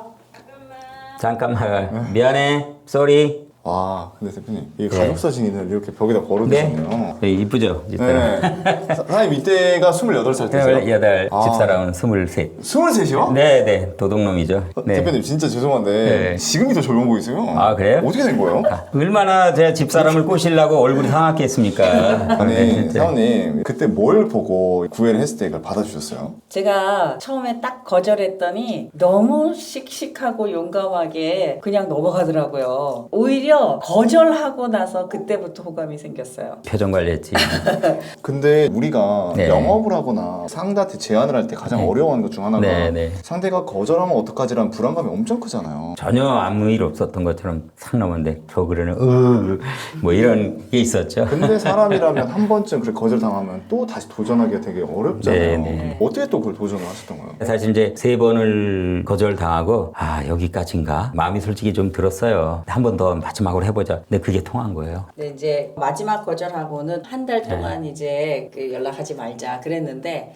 Speaker 1: 잠깐만. 미안해. 쏘리.
Speaker 2: 아, 근데 대표님, 이 가족 사진을 이렇게 벽에다 걸어두셨네요.
Speaker 1: 네, 이쁘죠? 집사람.
Speaker 2: 네. 사장님 이때가 28살 때세요?
Speaker 1: 28,
Speaker 2: 아.
Speaker 1: 집사람은 23.
Speaker 2: 23이요?
Speaker 1: 네, 도둑놈이죠. 네.
Speaker 2: 대표님 진짜 죄송한데
Speaker 1: 네.
Speaker 2: 지금이 더 젊어 보이세요.
Speaker 1: 아, 그래요?
Speaker 2: 어떻게 된 거예요?
Speaker 1: 얼마나 제 집사람을 꼬시려고 얼굴이 상하겠습니까?
Speaker 2: 아니
Speaker 1: 네.
Speaker 2: 사원님 그때 뭘 보고 구애를 했을 때 이걸 받아주셨어요?
Speaker 3: 제가 처음에 딱 거절했더니 너무 씩씩하고 용감하게 그냥 넘어가더라고요. 오히려 거절하고 나서 그때부터 호감이 생겼어요.
Speaker 1: 표정 관리했지.
Speaker 2: 근데 우리가
Speaker 1: 네.
Speaker 2: 영업을 하거나 상대한테 제안을 할 때 가장
Speaker 1: 네.
Speaker 2: 어려워하는 것 중 하나가
Speaker 1: 네, 네.
Speaker 2: 상대가 거절하면 어떡하지라는 불안감이 엄청 크잖아요.
Speaker 1: 전혀 아무 일 없었던 것처럼 상 넘었는데 속으로는 뭐 이런 게 있었죠.
Speaker 2: 근데 사람이라면 한 번쯤 그렇게 거절당하면 또 다시 도전하기가 되게 어렵잖아요.
Speaker 1: 네, 네.
Speaker 2: 어떻게 또 그걸 도전을 하셨던 거예요?
Speaker 1: 사실 이제 3번을 거절당하고 아 여기까지인가 마음이 솔직히 좀 들었어요. 한 번 더 마지막으로 해보자. 근데 그게 통한 거예요.
Speaker 3: 근데 이제 마지막 거절하고는 한 달 동안 이제 그 연락하지 말자 그랬는데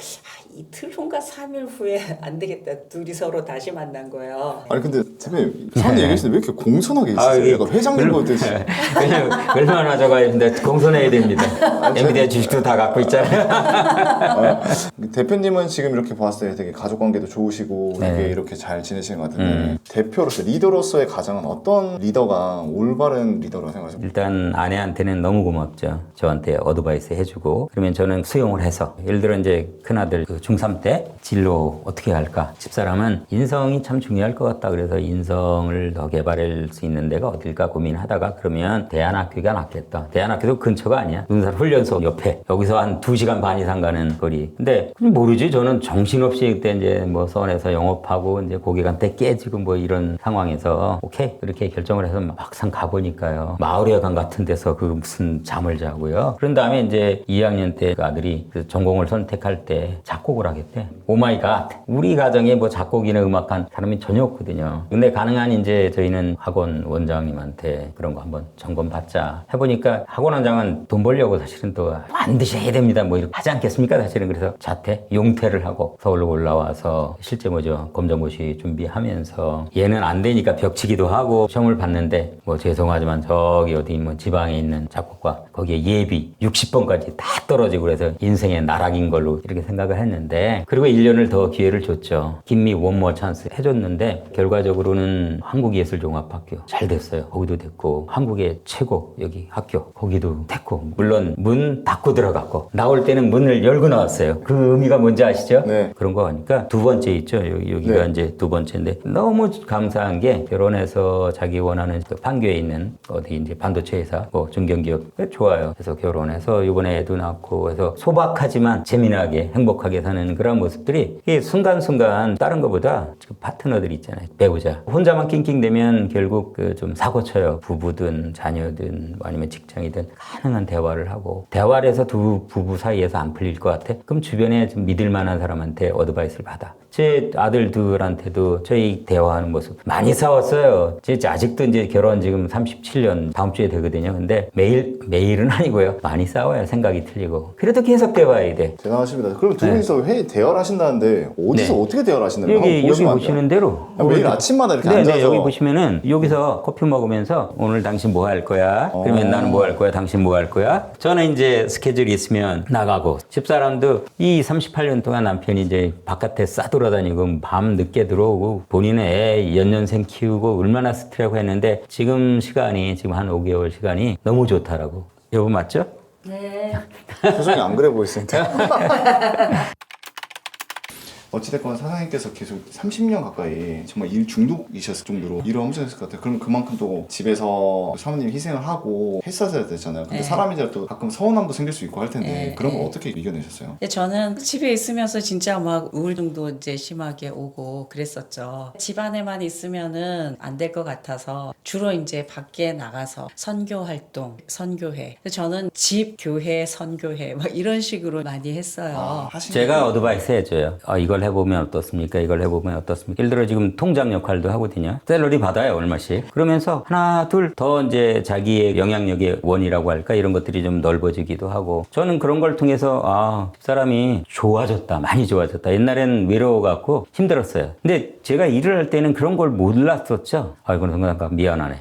Speaker 3: 이틀 후인가 3일 후에 안 되겠다. 둘이 서로 다시 만난 거예요.
Speaker 2: 아니 근데 대표님 사원 얘기하시는데 왜 이렇게 공손하게 있으세요?
Speaker 1: 이게
Speaker 2: 약간 회장님 보듯이.
Speaker 1: 왜냐면 얼마나 저가 근데 공손해야 됩니다. 엔비디아 주식도 다 갖고 있잖아요.
Speaker 2: 대표님은 지금 이렇게 봤을 때 되게 가족 관계도 좋으시고
Speaker 1: 네.
Speaker 2: 이렇게 잘 지내시는 것 같은데 대표로서 리더로서의 가장은 어떤 리더가 올바른 리더라고 생각하십니까?
Speaker 1: 일단 아내한테는 너무 고맙죠. 저한테 어드바이스 해주고 그러면 저는 수용을 해서 예를 들어 이제 큰아들 그 중3 때 진로 어떻게 할까? 집사람은 인성이 참 중요할 것 같다. 그래서 인성을 더 개발할 수 있는 데가 어딜까 고민하다가 그러면 대안학교가 낫겠다. 대안학교도 근처가 아니야. 눈살 훈련소 옆에 여기서 한 2시간 반 이상 가는 거리. 근데 모르지. 저는 정신없이 그때 이제 뭐 서원에서 영업하고 이제 고객한테 깨지고 뭐 이런 상황에서 오케이 그렇게 결정을 해서 막상 가보니까요. 마을회관 같은 데서 그 무슨 잠을 자고요. 그런 다음에 이제 2학년 때 그 아들이 그 전공을 선택할 때 작곡을 하겠대. 오마이갓. 우리 가정에 뭐 작곡이나 음악한 사람이 전혀 없거든요. 근데 가능한 이제 저희는 학원 원장님한테 그런 거 한번 점검 받자 해보니까 학원 원장은 돈 벌려고 사실은 또 반드시 해야 됩니다. 뭐 이렇게 하지 않겠습니까? 사실은 그래서 자퇴, 용퇴를 하고 서울로 올라와서 실제 뭐죠 검정고시 준비하면서 얘는 안 되니까 벽치기도 하고 시험을 봤는데 뭐 죄송하지만 저기 어디 뭐 지방에 있는 작곡과 거기에 예비 60번까지 다 떨어지고 그래서 인생의 나락인 걸로 이렇게 생각을 했는데 그리고 1년을 더 기회를 줬죠. 김미 원모 찬스 해줬는데 결과적으로는 한국예술종합학교 잘 됐어요. 거기도 됐고 한국의 최고 여기 학교 거기도 됐고 물론 문 닫고 들어갔고 나올 때는 문을 열고 나왔어요. 그 의미가 뭔지 아시죠?
Speaker 2: 네.
Speaker 1: 그런 거 하니까 두 번째 있죠. 여기가
Speaker 2: 네.
Speaker 1: 이제 두 번째인데 너무 감사한 게 결혼해서 자기 원하는 그 판교에 있는 어디 이제 반도체 회사 뭐 중견기업 좋아요. 그래서 결혼해서 이번에 애도 낳고 해서 소박하지만 재미나게 행복하게 사는 그런 모습들이 이게 순간순간 다른 것보다 지금 파트너들 있잖아요. 배우자 혼자만 낑낑대면 결국 그 좀 사고 쳐요. 부부든 자녀든 뭐 아니면 직장이든 가능한 대화를 하고 대화를 해서 두 부부 사이에서 안 풀릴 것 같아. 그럼 주변에 좀 믿을 만한 사람한테 어드바이스를 받아. 제 아들들한테도 저희 대화하는 모습 많이 싸웠어요. 제 아직도 이제 결혼 지금 37년 다음 주에 되거든요. 근데 매일은 아니고요. 많이 싸워요. 생각이 틀리고. 그래도 계속 대화해야 돼.
Speaker 2: 대단하십니다. 그럼 두 분이서 회의 대화하신다는데 어디서
Speaker 1: 네.
Speaker 2: 어떻게 대화하시나요?
Speaker 1: 여기 보시는 대로.
Speaker 2: 매일 아침마다 이렇게
Speaker 1: 네,
Speaker 2: 앉아서
Speaker 1: 네, 여기 보시면은 여기서 커피 먹으면서 오늘 당신 뭐 할 거야? 그러면 나는 뭐 할 거야? 당신 뭐 할 거야? 저는 이제 스케줄이 있으면 나가고 집사람도 이 38년 동안 남편이 이제 바깥에 싸돌아다니고 밤 늦게 들어오고 본인은 애 연년생 키우고 얼마나 스트레스라고 했는데 지금 시간이 지금 한 5개월 시간이 너무 좋다라고. 여보 맞죠?
Speaker 3: 네.
Speaker 2: 표정이 안 그래 보이시는데. 어찌됐건 사장님께서 계속 30년 가까이 정말 일 중독이셨을 정도로 일을 엄청 했을 것 같아요. 그럼 그만큼 또 집에서 사모님 희생을 하고 했었어야 되잖아요. 근데
Speaker 3: 네.
Speaker 2: 사람이라 또 가끔 서운함도 생길 수 있고 할 텐데
Speaker 3: 네.
Speaker 2: 그런 걸 어떻게 이겨내셨어요?
Speaker 3: 근데 저는 집에 있으면서 진짜 막 우울증도 이제 심하게 오고 그랬었죠. 집안에만 있으면은 안 될 것 같아서 주로 이제 밖에 나가서 선교 활동, 선교회. 저는 집, 교회, 선교회 막 이런 식으로 많이 했어요.
Speaker 1: 제가 어드바이스 해줘요. 이걸 해보면 어떻습니까? 이걸 해보면 어떻습니까? 예를 들어 지금 통장 역할도 하거든요. 샐러리 받아요, 얼마씩. 그러면서 하나, 둘 더 이제 자기의 영향력의 원이라고 할까? 이런 것들이 좀 넓어지기도 하고. 저는 그런 걸 통해서 사람이 좋아졌다. 많이 좋아졌다. 옛날엔 외로워갖고 힘들었어요. 근데 제가 일을 할 때는 그런 걸 몰랐었죠. 이건 순간 미안하네.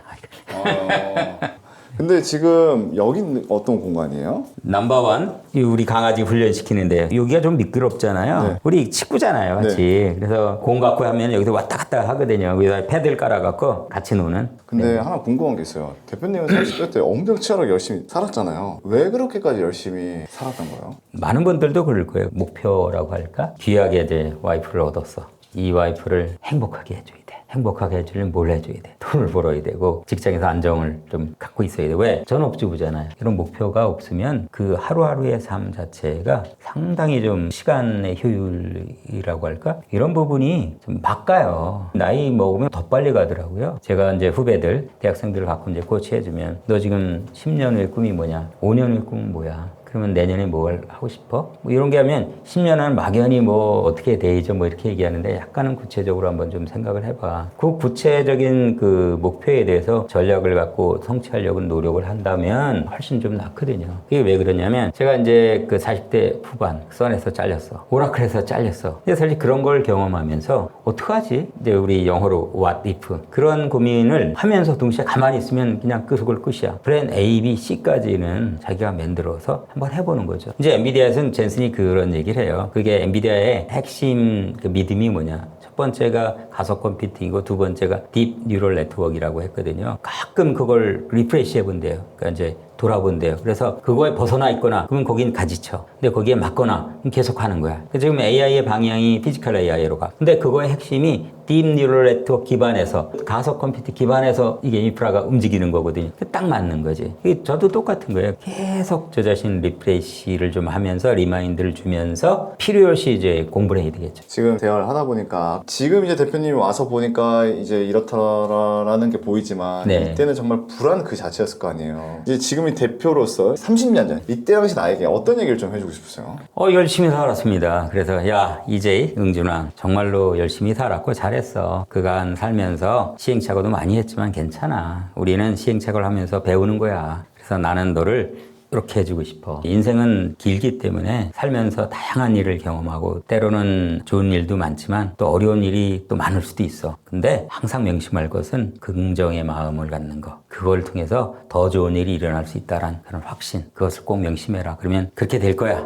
Speaker 2: 근데 지금 여긴 어떤 공간이에요?
Speaker 1: 넘버원 우리 강아지 훈련시키는데 여기가 좀 미끄럽잖아요.
Speaker 2: 네.
Speaker 1: 우리 식구잖아요 같이. 그래서 공 갖고 하면 여기서 왔다 갔다 하거든요. 여기다 패드를 깔아갖고 같이 노는.
Speaker 2: 근데 하나 궁금한 게 있어요. 대표님은 30대 때 엄청 치열하게 열심히 살았잖아요. 왜 그렇게까지 열심히 살았던 거예요?
Speaker 1: 많은 분들도 그럴 거예요. 목표라고 할까? 귀하게 이제 와이프를 얻었어. 이 와이프를 행복하게 해줘야 돼. 행복하게 해주려면 뭘 해줘야 돼? 돈을 벌어야 되고 직장에서 안정을 좀 갖고 있어야 돼. 왜? 전업주부잖아요. 이런 목표가 없으면 그 하루하루의 삶 자체가 상당히 좀 시간의 효율이라고 할까? 이런 부분이 좀 바꿔요. 나이 먹으면 더 빨리 가더라고요. 제가 이제 후배들, 대학생들을 갖고 이제 코치해주면 너 지금 10년 후의 꿈이 뭐냐? 5년 후의 꿈은 뭐야? 그러면 내년에 뭘 하고 싶어? 뭐 이런 게 하면 10년은 막연히 뭐 어떻게 되죠? 뭐 이렇게 얘기하는데 약간은 구체적으로 한번 좀 생각을 해봐. 그 구체적인 그 목표에 대해서 전략을 갖고 성취하려고 노력을 한다면 훨씬 좀 낫거든요. 이게 왜 그러냐면 제가 이제 그 40대 후반 선에서 잘렸어. 오라클에서 잘렸어. 근데 사실 그런 걸 경험하면서 어떡하지? 이제 우리 영어로 what if 그런 고민을 하면서 동시에 가만히 있으면 그냥 그걸 끝이야. 플랜 A, B, C까지는 자기가 만들어서 한번 해보는 거죠. 이제 엔비디아에서는 젠슨이 그런 얘기를 해요. 그게 엔비디아의 핵심 그 믿음이 뭐냐. 첫 번째가 가속 컴퓨팅이고 두 번째가 딥 뉴럴 네트워크라고 했거든요. 가끔 그걸 리프레시 해본대요. 그러니까 이제 돌아본대요. 그래서 그거에 벗어나 있거나 그러면 거긴 가지쳐. 근데 거기에 맞거나 계속 하는 거야. 지금 AI의 방향이 피지컬 AI로 가. 근데 그거의 핵심이 딥 뉴럴 네트워크 기반에서 가속 컴퓨팅 기반에서 이게 인프라가 움직이는 거거든요. 딱 맞는 거지. 저도 똑같은 거예요. 계속 저 자신 리프레시를 좀 하면서 리마인드를 주면서 필요시 이제 공부를 해야 되겠죠.
Speaker 2: 지금 대화를 하다 보니까 지금 이제 대표님이 와서 보니까 이제 이렇다라는 게 보이지만
Speaker 1: 네.
Speaker 2: 이때는 정말 불안 그 자체였을 거 아니에요. 이제 지금의 대표로서 30년 전 이때 당시 나에게 어떤 얘기를 좀 해주고 싶으세요?
Speaker 1: 열심히 살았습니다. 그래서 야 이제 응준아 정말로 열심히 살았고 잘했어. 그간 살면서 시행착오도 많이 했지만 괜찮아. 우리는 시행착오를 하면서 배우는 거야. 그래서 나는 너를 이렇게 해주고 싶어. 인생은 길기 때문에 살면서 다양한 일을 경험하고 때로는 좋은 일도 많지만 또 어려운 일이 또 많을 수도 있어. 근데 항상 명심할 것은 긍정의 마음을 갖는 거. 그걸 통해서 더 좋은 일이 일어날 수 있다는 그런 확신. 그것을 꼭 명심해라. 그러면 그렇게 될 거야.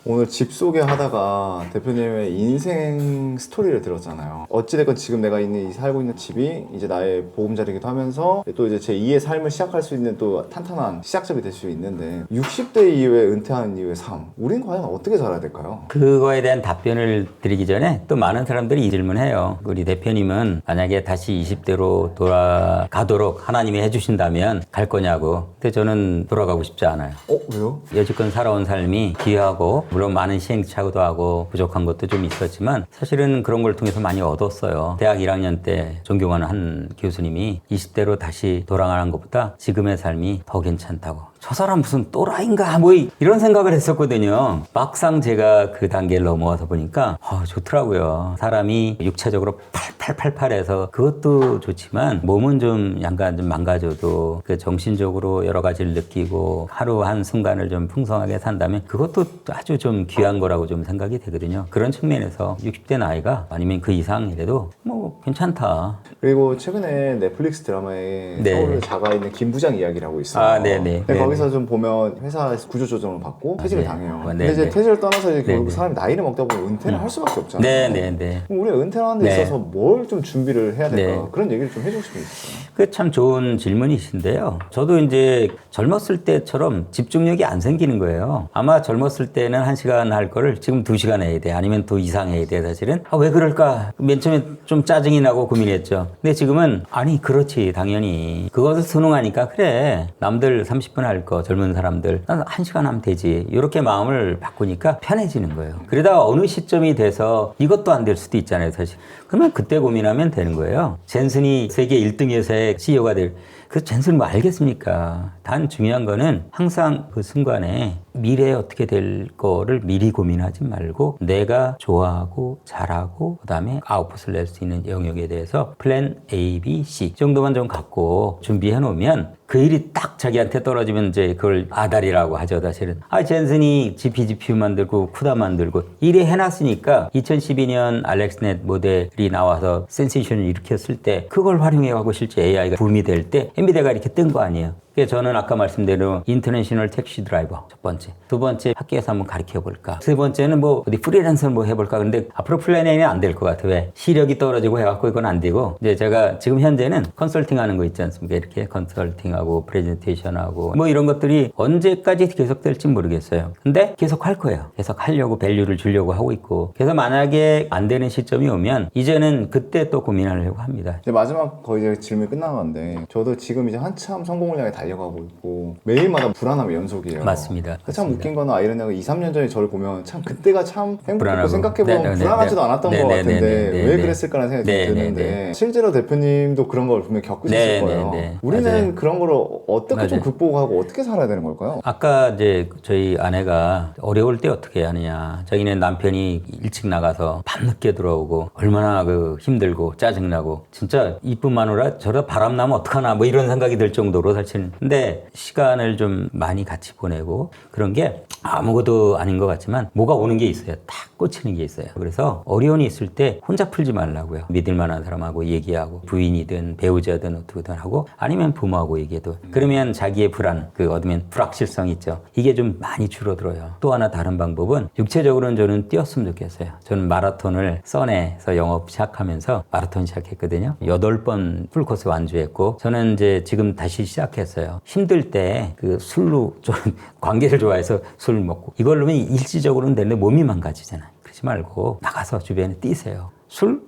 Speaker 2: 오늘 집 소개하다가 대표님의 인생 스토리를 들었잖아요. 어찌됐건 지금 내가 살고 있는 집이 이제 나의 보금자리이기도 하면서 또 이제 제 2의 삶을 시작할 수 있는 또 탄탄한 시작점이 될 수 있는데 60대 이후에 은퇴한 이후의 삶, 우린 과연 어떻게 살아야 될까요?
Speaker 1: 그거에 대한 답변을 드리기 전에 또 많은 사람들이 이 질문해요. 우리 대표님은 만약에 다시 20대로 돌아가도록 하나님이 해주신다면 갈 거냐고. 근데 저는 돌아가고 싶지 않아요.
Speaker 2: 왜요?
Speaker 1: 여지껏 살아온 삶이 귀하고 물론 많은 시행착오도 하고 부족한 것도 좀 있었지만 사실은 그런 걸 통해서 많이 얻었어요. 대학 1학년 때 존경하는 한 교수님이 20대로 다시 돌아가는 것보다 지금의 삶이 더 괜찮다고. 저 사람 무슨 또라이인가 뭐 이런 생각을 했었거든요. 막상 제가 그 단계를 넘어와서 보니까 좋더라고요. 사람이 육체적으로 팔팔팔팔해서 그것도 좋지만 몸은 좀 약간 좀 망가져도 그 정신적으로 여러 가지를 느끼고 하루 한 순간을 좀 풍성하게 산다면 그것도 아주 좀 귀한 거라고 좀 생각이 되거든요. 그런 측면에서 60대 나이가 아니면 그 이상이라도 뭐 괜찮다.
Speaker 2: 그리고 최근에 넷플릭스 드라마에
Speaker 1: 네.
Speaker 2: 서울을 자가 있는 김 부장 이야기라고 있어요.
Speaker 1: 아, 네네.
Speaker 2: 근데
Speaker 1: 네네.
Speaker 2: 거기서 좀 보면 회사에서 구조조정을 받고 퇴직을
Speaker 1: 네.
Speaker 2: 당해요.
Speaker 1: 네네.
Speaker 2: 근데 이제 퇴직을 떠나서 이제 결국
Speaker 1: 네네.
Speaker 2: 사람이 나이를 먹다 보면 은퇴를 할 수밖에 없잖아요.
Speaker 1: 네네네.
Speaker 2: 그럼 우리가 은퇴하는 데
Speaker 1: 네.
Speaker 2: 있어서 뭘 좀 준비를 해야 될까?
Speaker 1: 네.
Speaker 2: 그런 얘기를 좀 해주고 싶은 게 있어요.
Speaker 1: 그 참 좋은 질문이신데요. 저도 이제 젊었을 때처럼 집중력이 안 생기는 거예요. 아마 젊었을 때는 1시간 할 거를 지금 2시간 해야 돼. 아니면 더 이상 해야 돼, 사실은. 왜 그럴까? 맨 처음에 좀 짜증이 나고 고민했죠. 근데 지금은 아니, 그렇지, 당연히. 그것을 순응하니까 그래. 남들 30분 할 거, 젊은 사람들. 난 1시간 하면 되지. 이렇게 마음을 바꾸니까 편해지는 거예요. 그러다가 어느 시점이 돼서 이것도 안 될 수도 있잖아요, 사실. 그러면 그때 고민하면 되는 거예요. 젠슨이 세계 1등 회사의 CEO가 될, 그 젠슨이 뭐 알겠습니까? 단 중요한 거는 항상 그 순간에 미래에 어떻게 될 거를 미리 고민하지 말고 내가 좋아하고 잘하고 그다음에 아웃풋을 낼 수 있는 영역에 대해서 플랜 A, B, C 정도만 좀 갖고 준비해 놓으면 그 일이 딱 자기한테 떨어지면 이제 그걸 아다리라고 하죠, 사실은. 젠슨이 GPGPU 만들고 쿠다 만들고 일이 해놨으니까 2012년 알렉스넷 모델이 나와서 센세이션을 일으켰을 때 그걸 활용해가고 실제 AI가 붐이 될 때 엔비디아가 이렇게 뜬 거 아니에요. 그래서 저는 아까 말씀대로 인터내셔널 택시 드라이버 첫 번째, 두 번째 학교에서 한번 가르쳐 볼까, 세 번째는 뭐 어디 프리랜서 뭐 해볼까. 근데 앞으로 플랜 A는 안 될 것 같아. 왜? 시력이 떨어지고 해갖고 이건 안 되고 이제 제가 지금 현재는 컨설팅하는 거 있지 않습니까? 이렇게 컨설팅하고 프레젠테이션하고 뭐 이런 것들이 언제까지 계속될지 모르겠어요. 근데 계속 할 거예요. 계속 하려고 밸류를 주려고 하고 있고. 그래서 만약에 안 되는 시점이 오면 이제는 그때 또 고민하려고 합니다.
Speaker 2: 이제 마지막 거의 이제 질문이 끝나가는데 저도 지금 이제 한참 성공을 향해 달려가고 있고 매일마다 불안함의 연속이에요.
Speaker 1: 맞습니다.
Speaker 2: 참 웃긴 거는 아이러니가 2, 3년 전에 저를 보면 참 그때가 참 행복했고
Speaker 1: 불안하고.
Speaker 2: 생각해보면
Speaker 1: 네네네.
Speaker 2: 불안하지도 않았던 것 같은데
Speaker 1: 네네네네.
Speaker 2: 왜 그랬을까라는 생각이 좀
Speaker 1: 네네네.
Speaker 2: 드는데 실제로 대표님도 그런 걸 분명히 겪으셨을
Speaker 1: 네네네.
Speaker 2: 거예요. 우리는
Speaker 1: 맞아요.
Speaker 2: 그런 걸 어떻게 좀
Speaker 1: 맞아요.
Speaker 2: 극복하고 어떻게 살아야 되는 걸까요?
Speaker 1: 아까 이제 저희 아내가 어려울 때 어떻게 하느냐. 자기는 남편이 일찍 나가서 밤늦게 들어오고 얼마나 그 힘들고 짜증나고 진짜 이쁜 마누라 저러다 바람 나면 어떡하나 뭐 이런 생각이 들 정도로 사실. 근데 시간을 좀 많이 같이 보내고 그런 게 아무것도 아닌 것 같지만 뭐가 오는 게 있어요. 딱 꽂히는 게 있어요. 그래서 어려움이 있을 때 혼자 풀지 말라고요. 믿을 만한 사람하고 얘기하고 부인이든 배우자든 어떻게든 하고 아니면 부모하고 얘기해도 그러면 자기의 불안, 그 어쩌면 불확실성 있죠. 이게 좀 많이 줄어들어요. 또 하나 다른 방법은 육체적으로는 저는 뛰었으면 좋겠어요. 저는 마라톤을 써내에서 영업 시작하면서 마라톤 시작했거든요. 8번 풀코스 완주했고 저는 이제 지금 다시 시작했어요. 힘들 때 그 술로 좀 관계를 좋아해서 술 먹고 이걸로면 일시적으로는 되는데 몸이 망가지잖아요. 그러지 말고 나가서 주변에 뛰세요. 술?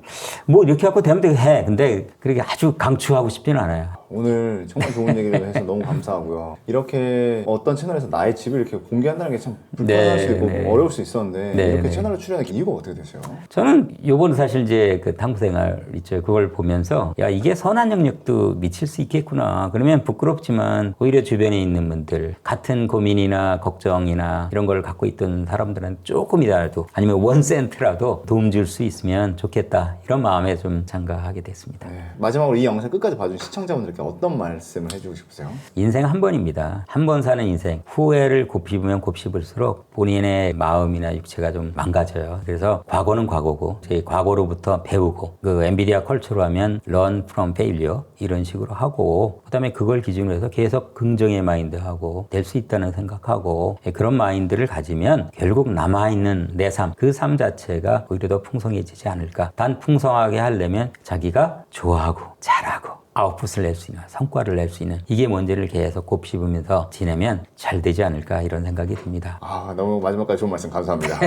Speaker 1: 뭐 이렇게 갖고 되면 해. 근데 그렇게 아주 강추하고 싶지는 않아요.
Speaker 2: 오늘 정말 좋은 얘기를 해서 너무 감사하고요. 이렇게 어떤 채널에서 나의 집을 이렇게 공개한다는 게 참 불편할
Speaker 1: 네,
Speaker 2: 수 있고
Speaker 1: 네.
Speaker 2: 어려울 수 있었는데
Speaker 1: 네,
Speaker 2: 이렇게
Speaker 1: 네.
Speaker 2: 채널을 출연하는 이유가 어떻게 되세요?
Speaker 1: 저는 요번 사실 이제 그 탐구 생활 있죠. 그걸 보면서 야, 이게 선한 영역도 미칠 수 있겠구나. 그러면 부끄럽지만 오히려 주변에 있는 분들 같은 고민이나 걱정이나 이런 걸 갖고 있던 사람들한테 조금이라도 아니면 1센트라도 도움 줄 수 있으면 좋겠다. 이런 마음에 좀 참가하게 됐습니다.
Speaker 2: 네. 마지막으로 이 영상 끝까지 봐준 시청자분들께 어떤 말씀을 해주고 싶으세요?
Speaker 1: 인생 한 번입니다. 한 번 사는 인생. 후회를 곱씹으면 곱씹을수록 본인의 마음이나 육체가 좀 망가져요. 그래서 과거는 과거고 저희 과거로부터 배우고 그 엔비디아 컬처로 하면 learn from failure 이런 식으로 하고 그다음에 그걸 기준으로 해서 계속 긍정의 마인드하고 될 수 있다는 생각하고 그런 마인드를 가지면 결국 남아있는 내 삶, 그 삶 자체가 오히려 더 풍성해지지 않을까. 단 풍성하게 하려면 자기가 좋아하고 잘하고 아웃풋을 낼 수 있는, 성과를 낼 수 있는 이게 뭔지를 계속 곱씹으면서 지내면 잘 되지 않을까 이런 생각이 듭니다.
Speaker 2: 너무 마지막까지 좋은 말씀 감사합니다.